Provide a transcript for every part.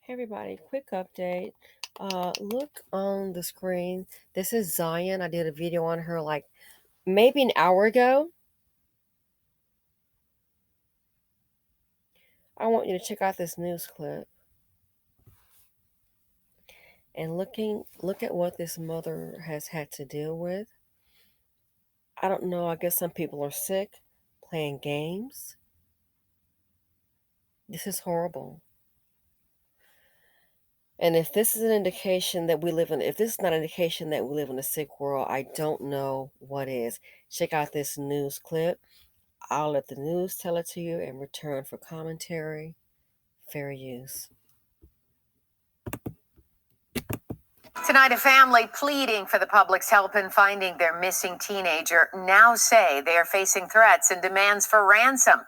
Hey everybody, quick update. Look on the screen. This is Zion. I did a video on her like maybe an hour ago. I want you to check out this news clip and look at what this mother has had to deal with. I don't know, I guess some people are sick, playing games. This is horrible. And if this is an indication that if this is not an indication that we live in a sick world, I don't know what is. Check out this news clip. I'll let the news tell it to you and return for commentary. Fair use. Tonight, a family pleading for the public's help in finding their missing teenager now say they are facing threats and demands for ransom.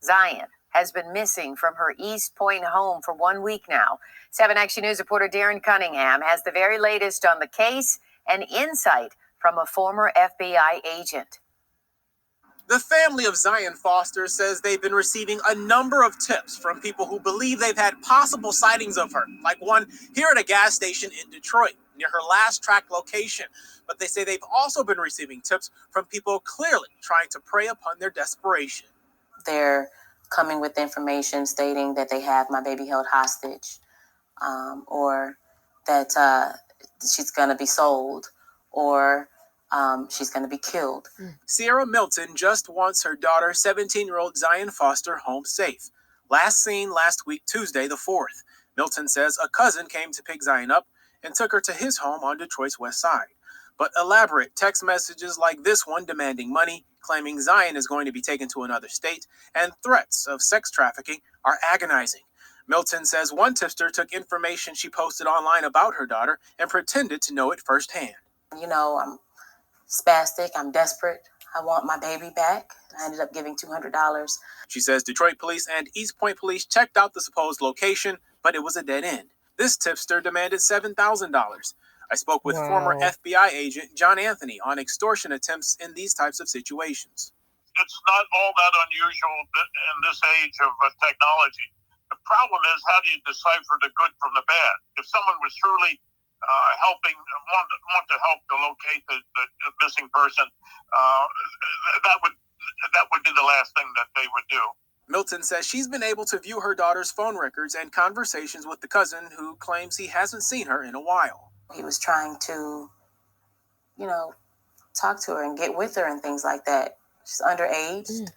Zion has been missing from her East Point home for 1 week now. 7 Action News reporter Darren Cunningham has the very latest on the case and insight from a former FBI agent. The family of Zion Foster says they've been receiving a number of tips from people who believe they've had possible sightings of her, like one here at a gas station in Detroit, near her last tracked location. But they say they've also been receiving tips from people clearly trying to prey upon their desperation. They're coming with information stating that they have my baby held hostage, or that she's going to be sold, or she's going to be killed. Sierra Milton just wants her daughter, 17-year-old Zion Foster, home safe. Last seen last week, Tuesday the 4th. Milton says a cousin came to pick Zion up and took her to his home on Detroit's west side. But elaborate text messages like this one demanding money, claiming Zion is going to be taken to another state, and threats of sex trafficking are agonizing. Milton says one tipster took information she posted online about her daughter and pretended to know it firsthand. You know, I'm spastic, I'm desperate, I want my baby back. I ended up giving $200. She says Detroit police and East Point police checked out the supposed location, but it was a dead end. This tipster demanded $7,000. I spoke with former FBI agent John Anthony on extortion attempts in these types of situations. It's not all that unusual in this age of technology. The problem is, how do you decipher the good from the bad? If someone was truly want to help to locate the missing person, that would be the last thing that they would do. Milton says she's been able to view her daughter's phone records and conversations with the cousin who claims he hasn't seen her in a while. He was trying to, talk to her and get with her and things like that. She's underage.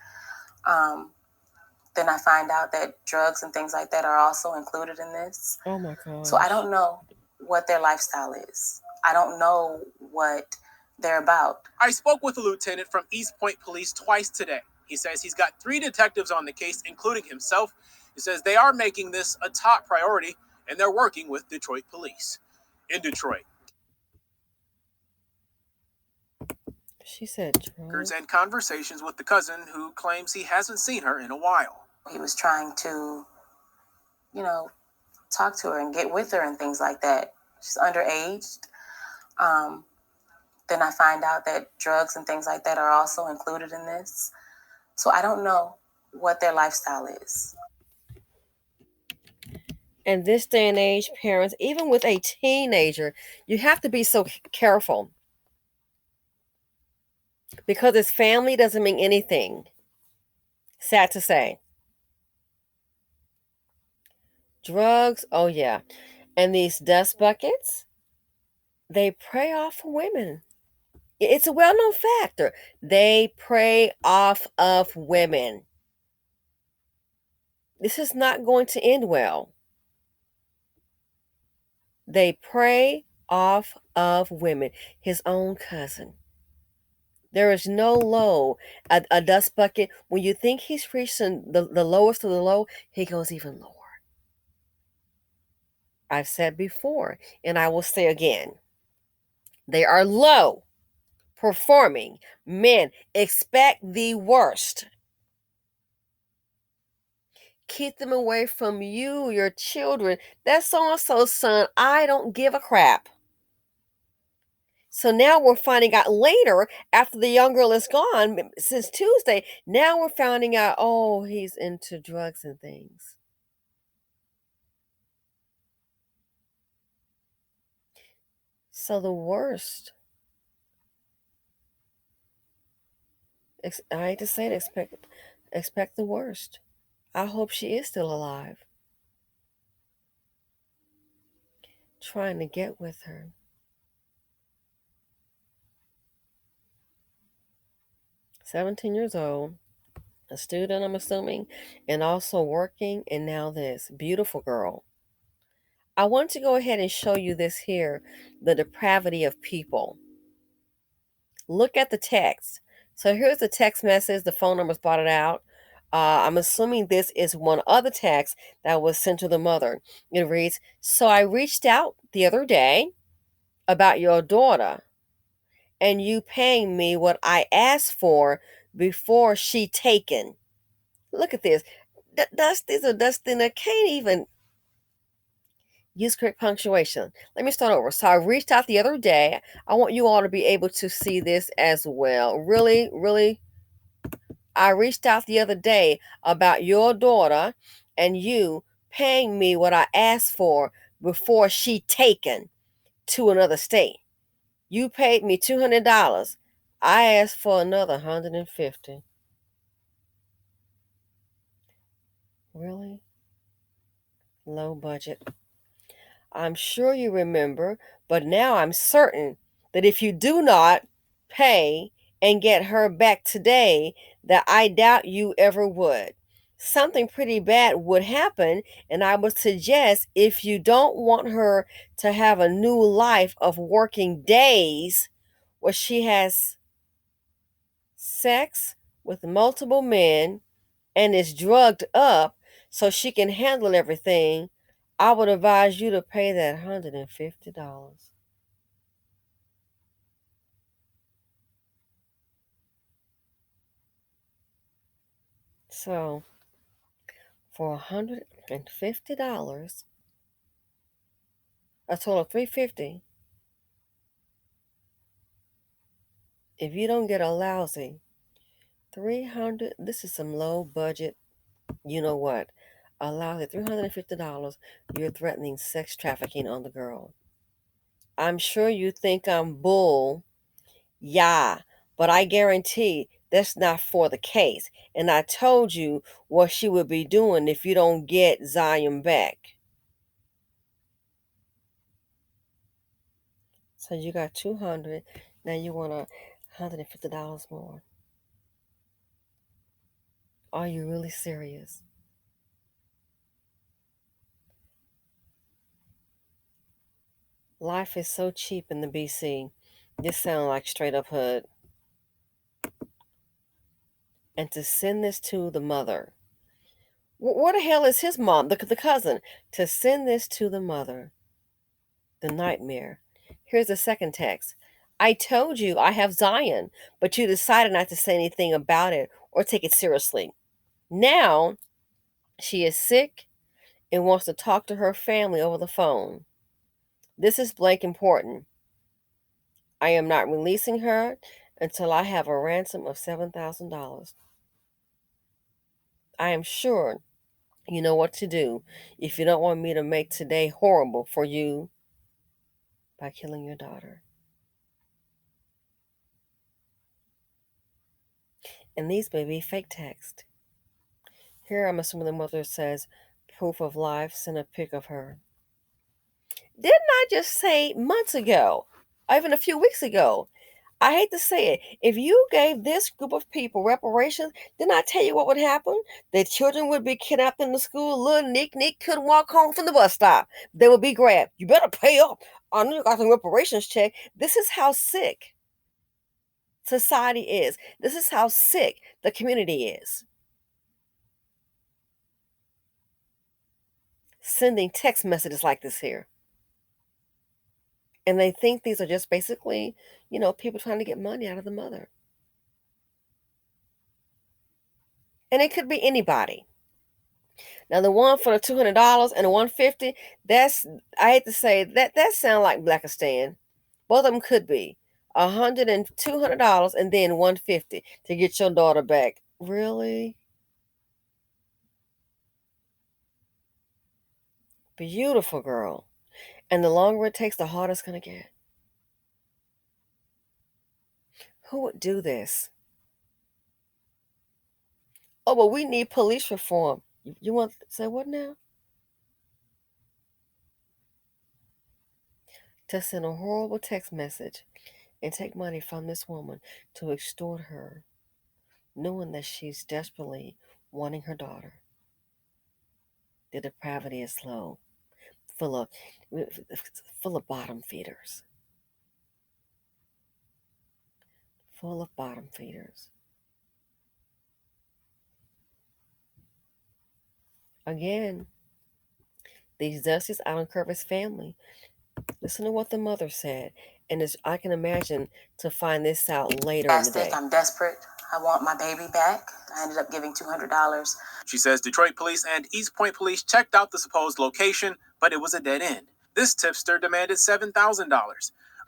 Then I find out that drugs and things like that are also included in this. Oh my God. So I don't know what their lifestyle is. I don't know what they're about. I spoke with a lieutenant from East Point Police twice today. He says he's got 3 detectives on the case, including himself. He says they are making this a top priority, and they're working with Detroit police. In Detroit. She said drugs and conversations with the cousin who claims he hasn't seen her in a while. He was trying to, talk to her and get with her and things like that. She's underage. Then I find out that drugs and things like that are also included in this. So I don't know what their lifestyle is. In this day and age, parents, even with a teenager, you have to be so careful. Because his family doesn't mean anything. Sad to say. Drugs, oh yeah. And these dust buckets, they prey off women. It's a well-known factor. They prey off of women. This is not going to end well. They prey off of women. His own cousin. There is no low. A dust bucket, when you think he's reaching the lowest of the low, he goes even lower. I've said before, and I will say again, they are low performing men. Expect the worst. Keep them away from you, your children. That's so-and-so's son. I don't give a crap. So now we're finding out later, after the young girl is gone, since Tuesday, now we're finding out, oh, he's into drugs and things. So the worst. I hate to say it, expect the worst. I hope she is still alive. Trying to get with her. 17 years old, a student, I'm assuming, and also working, and now this. Beautiful girl. I want to go ahead and show you this here, the depravity of people. Look at the text. So here's the text message. The phone number's blotted out. I'm assuming this is one other text that was sent to the mother. It reads, "So I reached out the other day about your daughter and you paying me what I asked for before she taken." Look at this. Dustina can't even use correct punctuation. Let me start over. So I reached out the other day. I want you all to be able to see this as well. Really, really, I reached out the other day about your daughter and you paying me what I asked for before she taken to another state. You paid me $200. I asked for another 150. Really? Low budget. I'm sure you remember, but now I'm certain that if you do not pay and get her back today, that I doubt you ever would. Something pretty bad would happen, and I would suggest if you don't want her to have a new life of working days where she has sex with multiple men and is drugged up so she can handle everything, I would advise you to pay that $150. So for $150, a total of $350, if you don't get a lousy 300, this is some low budget, you know what? A lousy $350, you're threatening sex trafficking on the girl. I'm sure you think I'm bull. Yeah, but I guarantee that's not for the case. And I told you what she would be doing if you don't get Zion back. So you got 200. Now you want $150 more. Are you really serious? Life is so cheap in the BC. This sounds like straight up hood. And to send this to the mother. Where the hell is his mom, the cousin? To send this to the mother. The nightmare. Here's the second text. I told you I have Zion, but you decided not to say anything about it or take it seriously. Now she is sick and wants to talk to her family over the phone. This is blank important. I am not releasing her until I have a ransom of $7,000. I am sure you know what to do if you don't want me to make today horrible for you by killing your daughter. And these may be fake text. Here I'm assuming the mother says, proof of life, send a pic of her. Didn't I just say months ago, or even a few weeks ago? I hate to say it. If you gave this group of people reparations, didn't I tell you what would happen? Their children would be kidnapped in the school. Little Nick couldn't walk home from the bus stop. They would be grabbed. You better pay up. I know you got some reparations check. This is how sick society is. This is how sick the community is. Sending text messages like this here. And they think these are just basically, people trying to get money out of the mother. And it could be anybody. Now the one for the $200 and the $150, that's, I hate to say that sound like Blackistan. Both of them could be $100 and $200 and then $150 to get your daughter back. Really? Beautiful girl. And the longer it takes, the harder it's gonna get. Who would do this? Oh, but we need police reform. You want to say what now? To send a horrible text message and take money from this woman to extort her, knowing that she's desperately wanting her daughter. The depravity is low, full of full of bottom feeders. Full of bottom feeders. Again, these Dusties out on Curtis family. Listen to what the mother said. And as I can imagine to find this out later in the day. I'm desperate. I want my baby back. I ended up giving $200. She says Detroit police and East Point police checked out the supposed location, but it was a dead end. This tipster demanded $7,000.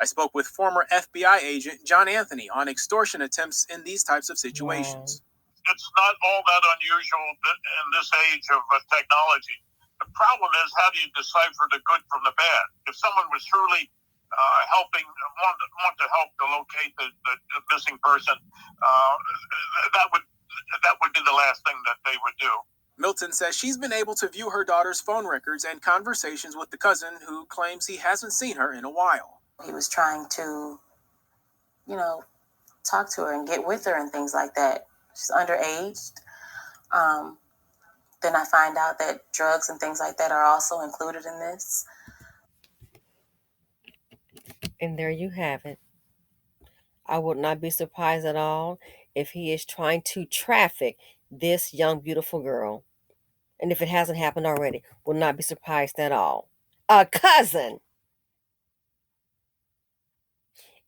I spoke with former FBI agent John Anthony on extortion attempts in these types of situations. Wow. It's not all that unusual in this age of technology. The problem is, how do you decipher the good from the bad? If someone was truly want to help to locate the missing person, that would be the last thing that they would do. Milton says she's been able to view her daughter's phone records and conversations with the cousin who claims he hasn't seen her in a while. He was trying to, talk to her and get with her and things like that. She's underage. Then I find out that drugs and things like that are also included in this. And there you have it. I would not be surprised at all if he is trying to traffic this young, beautiful girl. And if it hasn't happened already, would not be surprised at all. A cousin!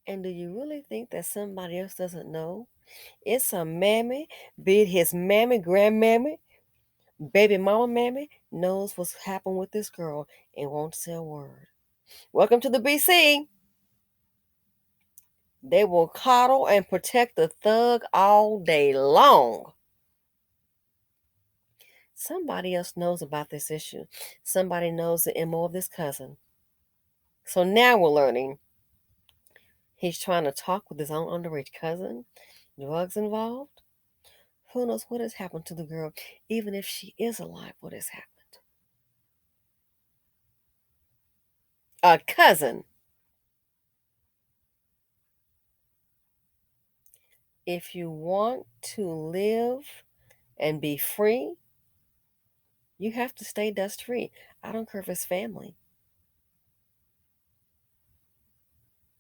And do you really think that somebody else doesn't know? It's a mammy, be it his mammy, grandmammy, baby mama mammy, knows what's happened with this girl and won't say a word. Welcome to the BC. They will coddle and protect the thug all day long. Somebody else knows about this issue. Somebody knows the MO of this cousin. So now we're learning he's trying to talk with his own underage cousin. Drugs involved. Who knows what has happened to the girl? Even if she is alive, what has happened? A cousin. If you want to live and be free, you have to stay dust free. I don't care if it's family.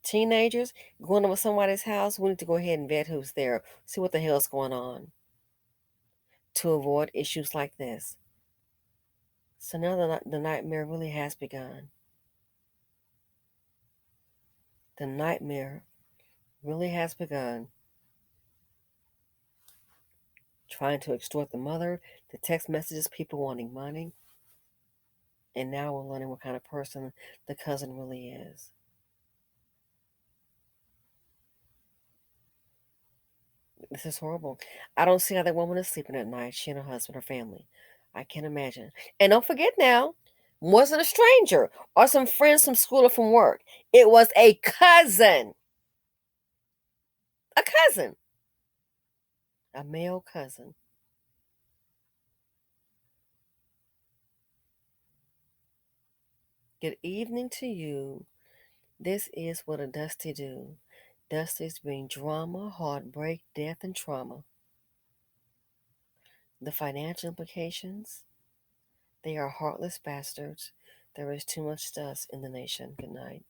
Teenagers going over somebody's house, we need to go ahead and vet who's there, see what the hell's going on to avoid issues like this. So now the nightmare really has begun. The nightmare really has begun. Trying to extort the mother, the text messages, people wanting money. And now we're learning what kind of person the cousin really is. This is horrible. I don't see how that woman is sleeping at night, she and her husband, her family. I can't imagine. And don't forget now, wasn't a stranger or some friends from school or from work. It was a cousin. A cousin. A male cousin. Good evening to you. This is what a Dusty do. Dusty's bring drama, heartbreak, death, and trauma. The financial implications, they are heartless bastards. There is too much dust in the nation. Good night.